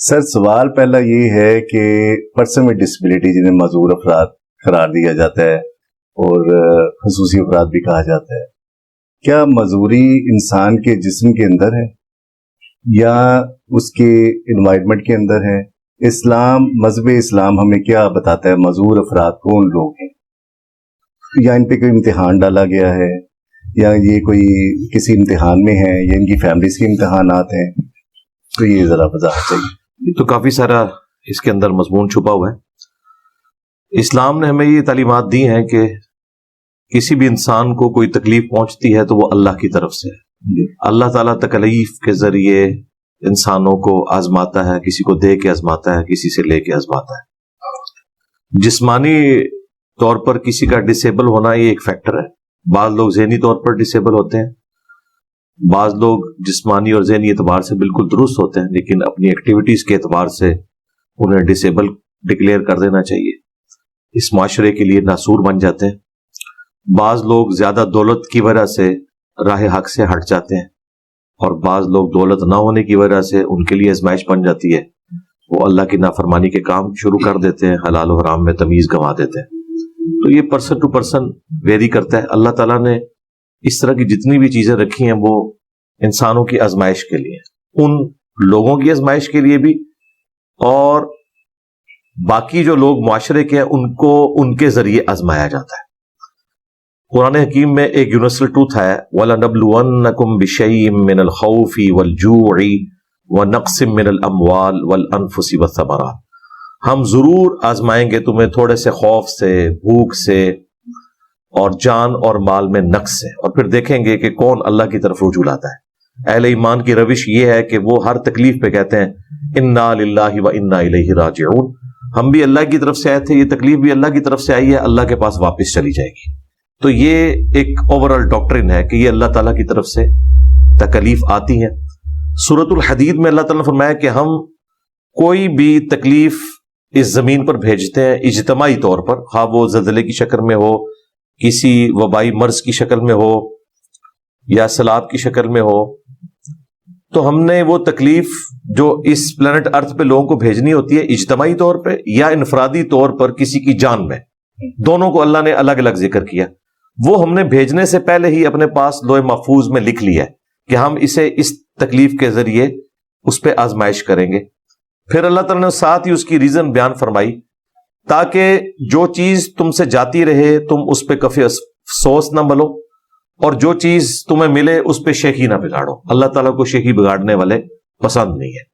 سر سوال پہلا یہ ہے کہ پرسن میں ڈسبلٹی جنہیں معذور افراد قرار دیا جاتا ہے اور خصوصی افراد بھی کہا جاتا ہے، کیا معذوری انسان کے جسم کے اندر ہے یا اس کے انوائرمنٹ کے اندر ہے؟ مذہب اسلام ہمیں کیا بتاتا ہے؟ معذور افراد کون لوگ ہیں؟ یا ان پہ کوئی امتحان ڈالا گیا ہے یا یہ کوئی کسی امتحان میں ہے یا ان کی فیملیز کے امتحانات ہیں؟ تو یہ ذرا وضاحت چاہیے۔ یہ تو کافی سارا اس کے اندر مضمون چھپا ہوا ہے۔ اسلام نے ہمیں یہ تعلیمات دی ہیں کہ کسی بھی انسان کو کوئی تکلیف پہنچتی ہے تو وہ اللہ کی طرف سے ہے۔ اللہ تعالیٰ تکلیف کے ذریعے انسانوں کو آزماتا ہے، کسی کو دے کے آزماتا ہے، کسی سے لے کے آزماتا ہے۔ جسمانی طور پر کسی کا ڈسیبل ہونا یہ ایک فیکٹر ہے۔ بعض لوگ ذہنی طور پر ڈسیبل ہوتے ہیں، بعض لوگ جسمانی اور ذہنی اعتبار سے بالکل درست ہوتے ہیں، لیکن اپنی ایکٹیویٹیز کے اعتبار سے انہیں ڈسیبل ڈکلیئر کر دینا چاہیے، اس معاشرے کے لیے ناسور بن جاتے ہیں۔ بعض لوگ زیادہ دولت کی وجہ سے راہ حق سے ہٹ جاتے ہیں، اور بعض لوگ دولت نہ ہونے کی وجہ سے ان کے لیے آزمائش بن جاتی ہے، وہ اللہ کی نافرمانی کے کام شروع کر دیتے ہیں، حلال و حرام میں تمیز گنوا دیتے ہیں۔ تو یہ پرسن ٹو پرسن ویری کرتا ہے۔ اللہ تعالیٰ نے اس طرح کی جتنی بھی چیزیں رکھی ہیں وہ انسانوں کی آزمائش کے لیے، ان لوگوں کی آزمائش کے لیے بھی، اور باقی جو لوگ معاشرے کے ہیں ان کو ان کے ذریعے آزمایا جاتا ہے۔ قرآن حکیم میں ایک یونیورسل ٹروتھ ہے، وَلَنَبْلُوَنَّكُمْ بِشَيْءٍ مِّنَ الْخَوْفِ وَالْجُوعِ وَنَقْصٍ مِّنَ الْأَمْوَالِ وَالْأَنفُسِ وَالثَّمَرَاتِ۔ ہم ضرور آزمائیں گے تمہیں تھوڑے سے خوف سے، بھوک سے، اور جان اور مال میں نقص سے، اور پھر دیکھیں گے کہ کون اللہ کی طرف رجوع لاتا ہے۔ اہل ایمان کی روش یہ ہے کہ وہ ہر تکلیف پہ کہتے ہیں اِنَّا لِلَّهِ وَإِنَّا إِلَيْهِ رَاجِعُونَ، ہم بھی اللہ کی طرف سے آئے تھے، یہ تکلیف بھی اللہ کی طرف سے آئی ہے، اللہ کے پاس واپس چلی جائے گی۔ تو یہ ایک اوور آل ڈاکٹرن ہے کہ یہ اللہ تعالیٰ کی طرف سے تکلیف آتی ہیں۔ سورۃ الحدید میں اللہ تعالیٰ نے فرمایا کہ ہم کوئی بھی تکلیف اس زمین پر بھیجتے ہیں اجتماعی طور پر، خواہ وہ زلزلے کی شکل میں ہو، کسی وبائی مرض کی شکل میں ہو، یا سیلاب کی شکل میں ہو، تو ہم نے وہ تکلیف جو اس پلانٹ ارتھ پہ لوگوں کو بھیجنی ہوتی ہے اجتماعی طور پہ یا انفرادی طور پر کسی کی جان میں، دونوں کو اللہ نے الگ الگ ذکر کیا۔ وہ ہم نے بھیجنے سے پہلے ہی اپنے پاس لوح محفوظ میں لکھ لیا ہے کہ ہم اسے اس تکلیف کے ذریعے اس پہ آزمائش کریں گے۔ پھر اللہ تعالیٰ نے ساتھ ہی اس کی ریزن بیان فرمائی تاکہ جو چیز تم سے جاتی رہے تم اس پہ کبھی افسوس نہ ملو، اور جو چیز تمہیں ملے اس پہ شیخی نہ بگاڑو۔ اللہ تعالیٰ کو شیخی بگاڑنے والے پسند نہیں ہے۔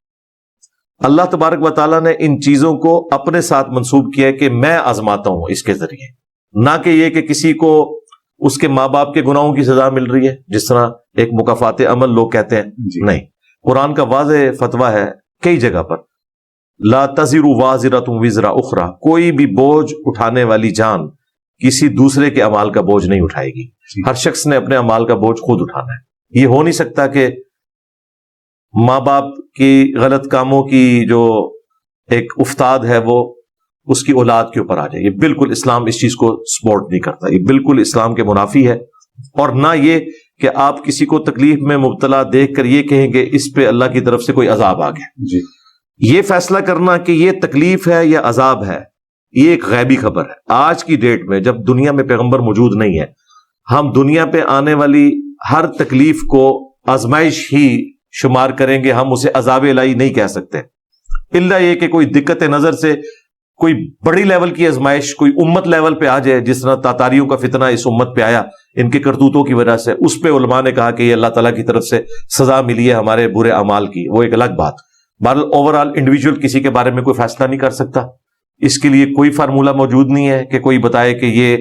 اللہ تبارک و تعالیٰ نے ان چیزوں کو اپنے ساتھ منسوب کیا ہے کہ میں آزماتا ہوں اس کے ذریعے، نہ کہ یہ کہ کسی کو اس کے ماں باپ کے گناہوں کی سزا مل رہی ہے جس طرح ایک مکافات عمل لوگ کہتے ہیں۔ نہیں، قرآن کا واضح فتویٰ ہے کئی جگہ پر، لا تزر وازرۃ وزر اخری، کوئی بھی بوجھ اٹھانے والی جان کسی دوسرے کے اعمال کا بوجھ نہیں اٹھائے گی۔ ہر شخص نے اپنے اعمال کا بوجھ خود اٹھانا ہے۔ یہ ہو نہیں سکتا کہ ماں باپ کی غلط کاموں کی جو ایک افتاد ہے وہ اس کی اولاد کے اوپر آ جائے۔ یہ بالکل اسلام اس چیز کو سپورٹ نہیں کرتا، یہ بالکل اسلام کے منافی ہے۔ اور نہ یہ کہ آپ کسی کو تکلیف میں مبتلا دیکھ کر یہ کہیں کہ اس پہ اللہ کی طرف سے کوئی عذاب آ گیا۔ یہ فیصلہ کرنا کہ یہ تکلیف ہے یا عذاب ہے، یہ ایک غیبی خبر ہے۔ آج کی ڈیٹ میں جب دنیا میں پیغمبر موجود نہیں ہے، ہم دنیا پہ آنے والی ہر تکلیف کو آزمائش ہی شمار کریں گے، ہم اسے عذاب الہی نہیں کہہ سکتے، الا یہ کہ کوئی دقت نظر سے کوئی بڑی لیول کی آزمائش کوئی امت لیول پہ آ جائے، جس طرح تاتاریوں کا فتنہ اس امت پہ آیا ان کے کرتوتوں کی وجہ سے، اس پہ علماء نے کہا کہ یہ اللہ تعالیٰ کی طرف سے سزا ملی ہے ہمارے برے اعمال کی، وہ ایک الگ بات۔ بہرحال اوور آل انڈیویجول کسی کے بارے میں کوئی فیصلہ نہیں کر سکتا، اس کے لیے کوئی فارمولہ موجود نہیں ہے کہ کوئی بتائے کہ یہ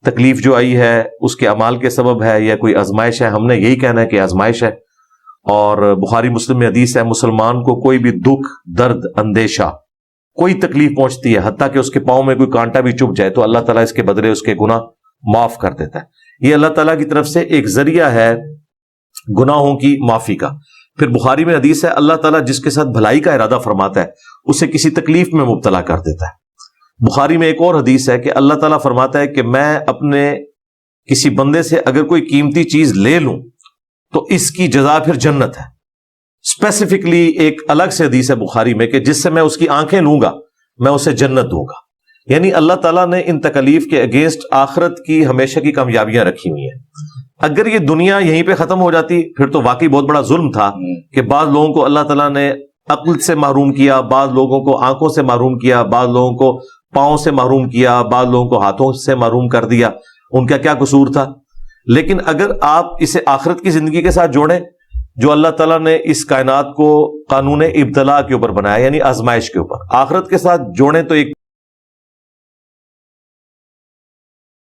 تکلیف جو آئی ہے اس کے اعمال کے سبب ہے یا کوئی آزمائش ہے۔ ہم نے یہی کہنا ہے کہ آزمائش ہے، اور بخاری مسلم میں حدیث ہے مسلمان کو کوئی بھی دکھ، درد، اندیشہ، کوئی تکلیف پہنچتی ہے، حتیٰ کہ اس کے پاؤں میں کوئی کانٹا بھی چبھ جائے، تو اللہ تعالیٰ اس کے بدلے اس کے گناہ معاف کر دیتا ہے۔ یہ اللہ تعالیٰ کی طرف سے ایک ذریعہ ہے گناہوں کی معافی کا۔ پھر بخاری میں حدیث ہے اللہ تعالیٰ جس کے ساتھ بھلائی کا ارادہ فرماتا ہے اسے کسی تکلیف میں مبتلا کر دیتا ہے۔ بخاری میں ایک اور حدیث ہے کہ اللہ تعالیٰ فرماتا ہے کہ میں اپنے کسی بندے سے اگر کوئی قیمتی چیز لے لوں تو اس کی جزا پھر جنت ہے، اسپیسیفکلی ایک الگ سے حدیث ہے بخاری میں کہ جس سے میں اس کی آنکھیں لوں گا میں اسے جنت دوں گا. یعنی اللہ تعالیٰ نے ان تکلیف کے اگینسٹ آخرت کی ہمیشہ کی کامیابیاں رکھی ہوئی ہیں. اگر یہ دنیا یہیں پہ ختم ہو جاتی پھر تو واقعی بہت بڑا ظلم تھا کہ بعض لوگوں کو اللہ تعالیٰ نے عقل سے محروم کیا, بعض لوگوں کو آنکھوں سے محروم کیا, بعض لوگوں کو پاؤں سے محروم کیا, بعض لوگوں کو ہاتھوں سے محروم کر دیا. ان کا کیا قصور تھا؟ لیکن اگر آپ اسے آخرت کی زندگی کے ساتھ جوڑیں جو اللہ تعالیٰ نے اس کائنات کو قانون ابتلاء کے اوپر بنایا, یعنی آزمائش کے اوپر, آخرت کے ساتھ جوڑیں تو ایک